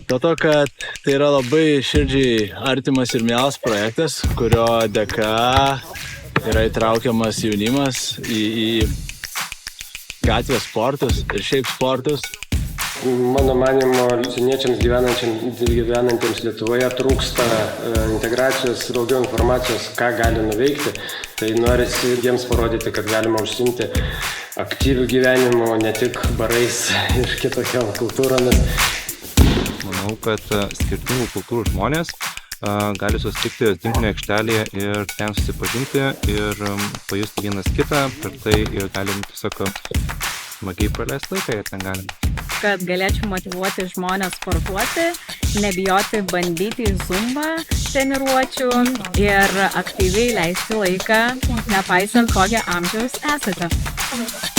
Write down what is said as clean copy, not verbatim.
Dėl to, kad tai yra labai širdžiai artimas ir mielas projektas, kurio dėka yra įtraukiamas jaunimas į gatvės sportus ir šiaip sportus. Mano manimo, užsieniečiams gyvenantiems Lietuvoje trūksta integracijos, daugiau informacijos, ką gali nuveikti. Tai norisi jiems parodyti, kad galima užsiimti aktyvių gyvenimų, ne tik barais ir kitokiom kultūromis. Manau, kad skirtingų kultūrų žmonės gali susitikti tinklinio aikštelėje ir ten susipažinti ir pajusti vienas kitą, per tai ir galim tiesiog smagiai praleisti laiką ir ten galim. Kad galėčiau motyvuoti žmonės sportuoti, nebijoti bandyti zumbą treniruočių ir aktyviai leisti laiką, nepaisant kokio amžiaus esate.